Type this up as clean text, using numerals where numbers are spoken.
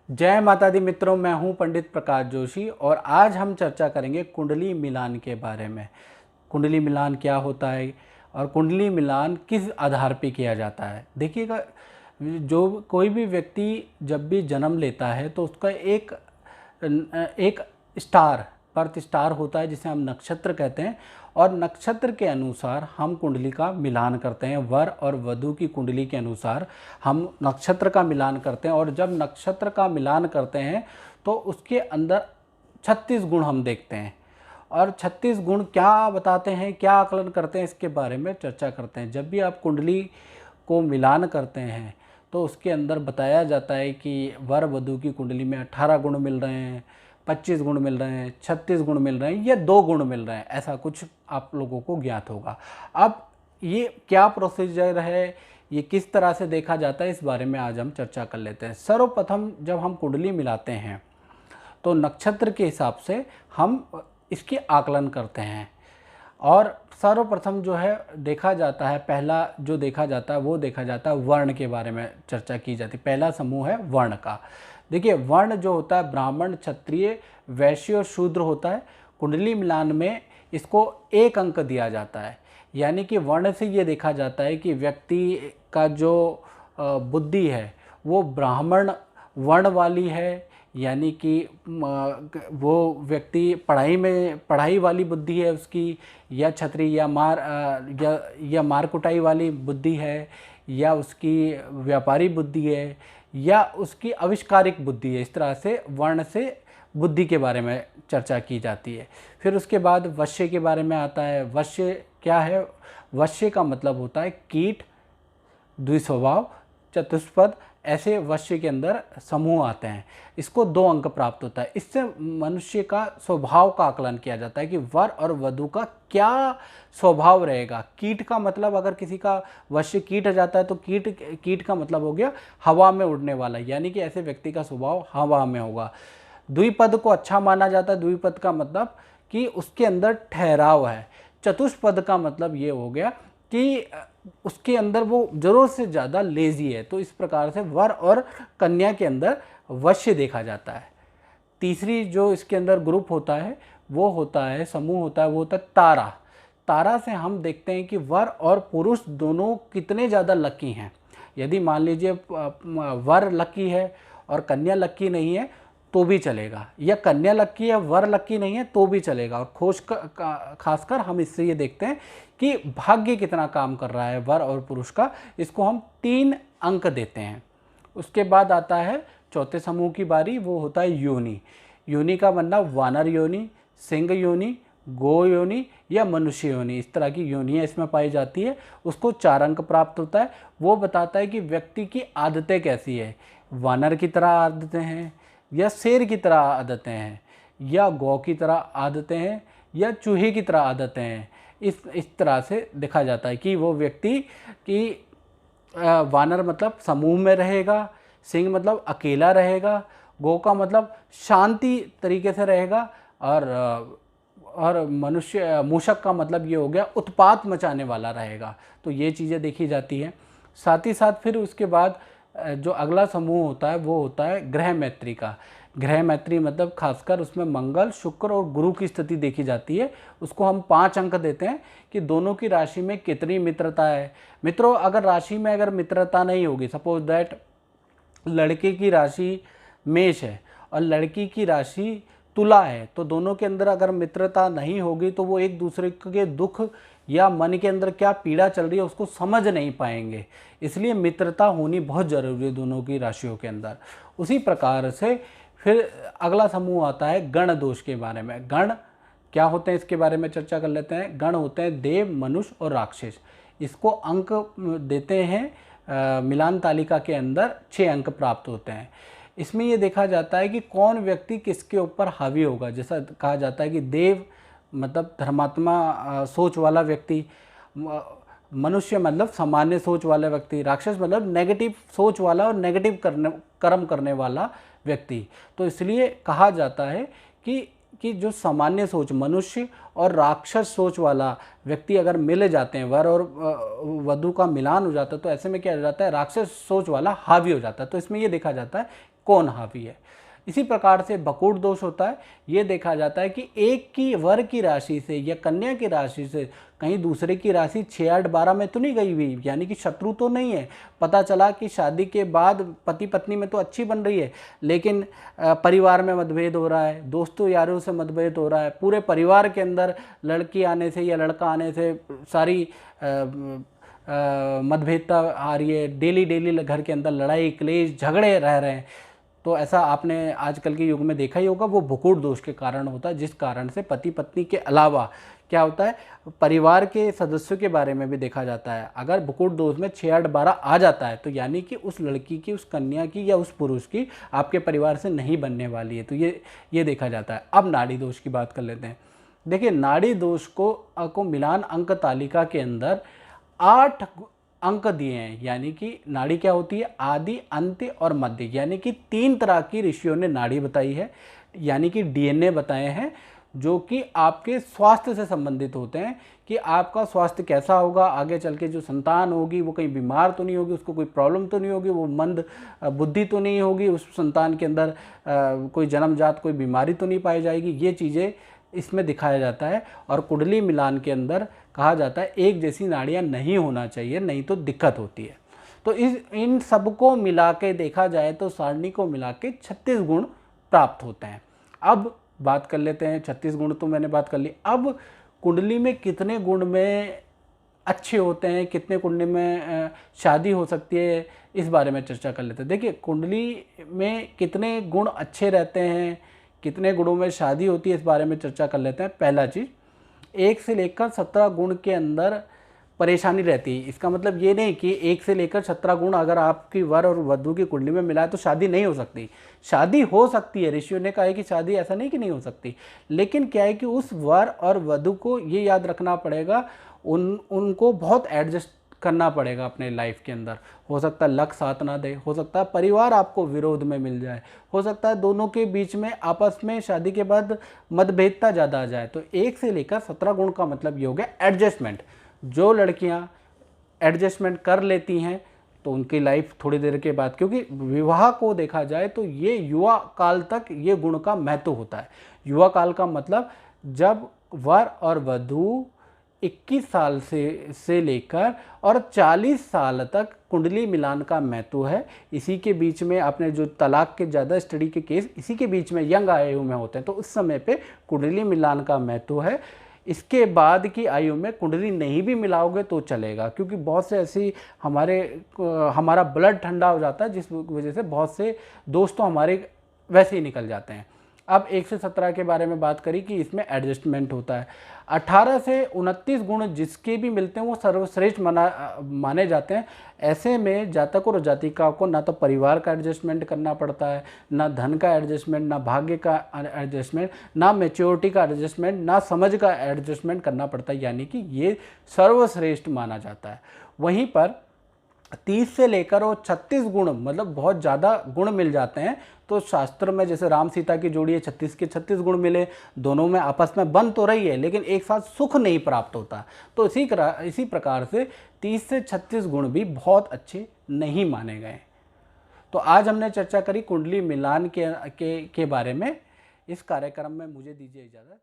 जय माता दी मित्रों, मैं हूं पंडित प्रकाश जोशी और आज हम चर्चा करेंगे कुंडली मिलान के बारे में। कुंडली मिलान क्या होता है और कुंडली मिलान किस आधार पे किया जाता है। देखिएगा, जो कोई भी व्यक्ति जब भी जन्म लेता है तो उसका एक एक स्टार, बर्थ स्टार होता है जिसे हम नक्षत्र कहते हैं, और नक्षत्र के अनुसार हम कुंडली का मिलान करते हैं। वर और वधू की कुंडली के अनुसार हम नक्षत्र का मिलान करते हैं, और जब नक्षत्र का मिलान करते हैं तो उसके अंदर 36 गुण हम देखते हैं। और 36 गुण क्या बताते हैं, क्या आकलन करते हैं, इसके बारे में चर्चा करते हैं। जब भी आप कुंडली को मिलान करते हैं तो उसके अंदर बताया जाता है कि वर वधू की कुंडली में 18 गुण मिल रहे हैं, 25 गुण मिल रहे हैं, 36 गुण मिल रहे हैं या 2 गुण मिल रहे हैं, ऐसा कुछ आप लोगों को ज्ञात होगा। अब ये क्या प्रोसीजर है, ये किस तरह से देखा जाता है, इस बारे में आज हम चर्चा कर लेते हैं। सर्वप्रथम जब हम कुंडली मिलाते हैं तो नक्षत्र के हिसाब से हम इसकी आकलन करते हैं। और सर्वप्रथम जो है देखा जाता है, पहला जो देखा जाता है वो देखा जाता है वर्ण के बारे में चर्चा की जाती है। पहला समूह है वर्ण का। देखिए, वर्ण जो होता है ब्राह्मण, क्षत्रिय, वैश्य और शूद्र होता है। कुंडली मिलान में इसको 1 अंक दिया जाता है, यानी कि वर्ण से ये देखा जाता है कि व्यक्ति का जो बुद्धि है वो ब्राह्मण वर्ण वाली है, यानी कि वो व्यक्ति पढ़ाई वाली बुद्धि है उसकी, या क्षत्रिय या मार कुटाई वाली बुद्धि है, या उसकी व्यापारी बुद्धि है, या उसकी आविष्कारिक बुद्धि है। इस तरह से वर्ण से बुद्धि के बारे में चर्चा की जाती है। फिर उसके बाद वश्य के बारे में आता है। वश्य क्या है? वश्य का मतलब होता है कीट, द्विस्वभाव, चतुष्पद, ऐसे वश्य के अंदर समूह आते हैं। इसको 2 अंक प्राप्त होता है। इससे मनुष्य का स्वभाव का आकलन किया जाता है कि वर और वधू का क्या स्वभाव रहेगा। कीट का मतलब, अगर किसी का वश्य कीट हो जाता है तो कीट का मतलब हो गया हवा में उड़ने वाला, यानी कि ऐसे व्यक्ति का स्वभाव हवा में होगा। द्विपद को अच्छा माना जाता है। द्विपद का मतलब कि उसके अंदर ठहराव है। चतुष्पद का मतलब ये हो गया कि उसके अंदर वो जरूरत से ज़्यादा लेजी है। तो इस प्रकार से वर और कन्या के अंदर वश्य देखा जाता है। तीसरी जो इसके अंदर ग्रुप होता है, वो होता है, समूह होता है, वो होता है तारा। तारा से हम देखते हैं कि वर और पुरुष दोनों कितने ज़्यादा लकी हैं। यदि मान लीजिए वर लकी है और कन्या लकी नहीं है तो भी चलेगा, या कन्या लकी है वर लकी नहीं है तो भी चलेगा। और खासकर हम इससे ये देखते हैं कि भाग्य कितना काम कर रहा है वर और पुरुष का। इसको हम 3 अंक देते हैं। उसके बाद आता है चौथे समूह की बारी, वो होता है योनि। योनि का मतलब वानर योनि, सिंह योनि, गो योनि या मनुष्य योनि, इस तरह की योनियाँ इसमें पाई जाती है। उसको 4 अंक प्राप्त होता है। वो बताता है कि व्यक्ति की आदतें कैसी है। वानर की तरह आदतें हैं, या शेर की तरह आदतें हैं, या गौ की तरह आदतें हैं, या चूहे की तरह आदतें हैं। इस तरह से देखा जाता है कि वो व्यक्ति की वानर मतलब समूह में रहेगा, सिंह मतलब अकेला रहेगा, गौ का मतलब शांति तरीके से रहेगा, और मूषक का मतलब ये हो गया उत्पात मचाने वाला रहेगा। तो ये चीज़ें देखी जाती हैं। साथ ही साथ फिर उसके बाद जो अगला समूह होता है वो होता है ग्रह मैत्री का। ग्रह मैत्री मतलब खासकर उसमें मंगल, शुक्र और गुरु की स्थिति देखी जाती है। उसको हम 5 अंक देते हैं कि दोनों की राशि में कितनी मित्रता है। मित्रों, अगर राशि में अगर मित्रता नहीं होगी, सपोज दैट लड़के की राशि मेष है और लड़की की राशि तुला है, तो दोनों के अंदर अगर मित्रता नहीं होगी तो वो एक दूसरे के दुख या मन के अंदर क्या पीड़ा चल रही है उसको समझ नहीं पाएंगे। इसलिए मित्रता होनी बहुत ज़रूरी है दोनों की राशियों के अंदर। उसी प्रकार से फिर अगला समूह आता है गण दोष के बारे में। गण क्या होते हैं इसके बारे में चर्चा कर लेते हैं। गण होते हैं देव, मनुष्य और राक्षस। इसको अंक देते हैं मिलान तालिका के अंदर 6 अंक प्राप्त होते हैं। इसमें ये देखा जाता है कि कौन व्यक्ति किसके ऊपर हावी होगा। जैसा कहा जाता है कि देव मतलब धर्मात्मा सोच वाला व्यक्ति, मनुष्य मतलब सामान्य सोच वाला व्यक्ति, राक्षस मतलब नेगेटिव सोच वाला और नेगेटिव कर्म करने वाला व्यक्ति। तो इसलिए कहा जाता है कि जो सामान्य सोच मनुष्य और राक्षस सोच वाला व्यक्ति अगर मिल जाते हैं, वर और वधू का मिलान हो जाता है, तो ऐसे में क्या हो जाता है, राक्षस सोच वाला हावी हो जाता है। तो इसमें ये देखा जाता है कौन हावी है। इसी प्रकार से बकुट दोष होता है। ये देखा जाता है कि एक की वर की राशि से या कन्या की राशि से कहीं दूसरे की राशि 6, 8, 12 में तो नहीं गई हुई, यानी कि शत्रु तो नहीं है। पता चला कि शादी के बाद पति पत्नी में तो अच्छी बन रही है, लेकिन परिवार में मतभेद हो रहा है, दोस्तों यारों से मतभेद हो रहा है, पूरे परिवार के अंदर लड़की आने से या लड़का आने से सारी मतभेदता आ रही है, डेली डेली घर के अंदर लड़ाई क्लेश झगड़े रह रहे हैं। तो ऐसा आपने आजकल के युग में देखा ही होगा, वो भुकुट दोष के कारण होता है, जिस कारण से पति पत्नी के अलावा क्या होता है, परिवार के सदस्यों के बारे में भी देखा जाता है। अगर भुकुट दोष में 6, 8, 12 आ जाता है तो यानी कि उस लड़की की, उस कन्या की या उस पुरुष की आपके परिवार से नहीं बनने वाली है, तो ये देखा जाता है। अब नाड़ी दोष की बात कर लेते हैं। देखिए, नाड़ी दोष को मिलान अंक तालिका के अंदर 8 अंक दिए हैं, यानी कि नाड़ी क्या होती है, आदि, अंत्य और मध्य, यानी कि 3 तरह की ऋषियों ने नाड़ी बताई है, यानी कि डीएनए बताए हैं, जो कि आपके स्वास्थ्य से संबंधित होते हैं कि आपका स्वास्थ्य कैसा होगा, आगे चल के जो संतान होगी वो कहीं बीमार तो नहीं होगी, उसको कोई प्रॉब्लम तो नहीं होगी, वो मंद बुद्धि तो नहीं होगी, उस संतान के अंदर कोई जन्मजात कोई बीमारी तो नहीं पाई जाएगी। ये चीज़ें इसमें दिखाया जाता है। और कुंडली मिलान के अंदर कहा जाता है एक जैसी नाड़ियाँ नहीं होना चाहिए, नहीं तो दिक्कत होती है। तो इन सबको मिला के देखा जाए तो सारणी को मिला के 36 गुण प्राप्त होते हैं। अब बात कर लेते हैं, 36 गुण तो मैंने बात कर ली। अब कुंडली में कितने गुण में अच्छे होते हैं, कितने कुंडली में शादी हो सकती है, इस बारे में चर्चा कर लेते हैं। देखिए, कुंडली में कितने गुण अच्छे रहते हैं, कितने गुणों में शादी होती है, इस बारे में चर्चा कर लेते हैं। पहला चीज़, 1 से लेकर 17 गुण के अंदर परेशानी रहती है। इसका मतलब ये नहीं कि 1 से लेकर 17 गुण अगर आपकी वर और वधू की कुंडली में मिला है तो शादी नहीं हो सकती। शादी हो सकती है, ऋषियों ने कहा है कि शादी ऐसा नहीं कि नहीं हो सकती, लेकिन क्या है कि उस वर और वधू को ये याद रखना पड़ेगा, उनको बहुत एडजस्ट करना पड़ेगा अपने लाइफ के अंदर। हो सकता है लक साथ ना दे, हो सकता है परिवार आपको विरोध में मिल जाए, हो सकता है दोनों के बीच में आपस में शादी के बाद मतभेदता ज़्यादा आ जाए। तो 1 से लेकर 17 गुण का मतलब ये हो गया एडजस्टमेंट। जो लड़कियां एडजस्टमेंट कर लेती हैं तो उनकी लाइफ थोड़ी देर के बाद, क्योंकि विवाह को देखा जाए तो ये युवा काल तक ये गुण का महत्व होता है। युवा काल का मतलब जब वर और वधू 21 साल से लेकर और 40 साल तक कुंडली मिलान का महत्व है। इसी के बीच में आपने जो तलाक के ज़्यादा स्टडी के केस इसी के बीच में यंग आयु में होते हैं, तो उस समय पे कुंडली मिलान का महत्व है। इसके बाद की आयु में कुंडली नहीं भी मिलाओगे तो चलेगा, क्योंकि बहुत से ऐसी हमारा ब्लड ठंडा हो जाता है, जिस वजह से बहुत से दोस्त तो हमारे वैसे ही निकल जाते हैं। अब 1 से 17 के बारे में बात करी कि इसमें एडजस्टमेंट होता है। 18 से 29 गुण जिसके भी मिलते हैं वो सर्वश्रेष्ठ माने जाते हैं। ऐसे में जातक और जातिका को ना तो परिवार का एडजस्टमेंट करना पड़ता है, ना धन का एडजस्टमेंट, ना भाग्य का एडजस्टमेंट, ना मैच्योरिटी का एडजस्टमेंट, ना समझ का एडजस्टमेंट करना पड़ता है, यानी कि ये सर्वश्रेष्ठ माना जाता है। वहीं पर 30 से लेकर और 36 गुण मतलब बहुत ज़्यादा गुण मिल जाते हैं। तो शास्त्र में जैसे राम सीता की जोड़ी है, 36 के 36 गुण मिले, दोनों में आपस में बन तो रही है लेकिन एक साथ सुख नहीं प्राप्त होता। तो इसी प्रकार से 30 से 36 गुण भी बहुत अच्छे नहीं माने गए। तो आज हमने चर्चा करी कुंडली मिलान के बारे में। इस कार्यक्रम में मुझे दीजिए इजाज़त।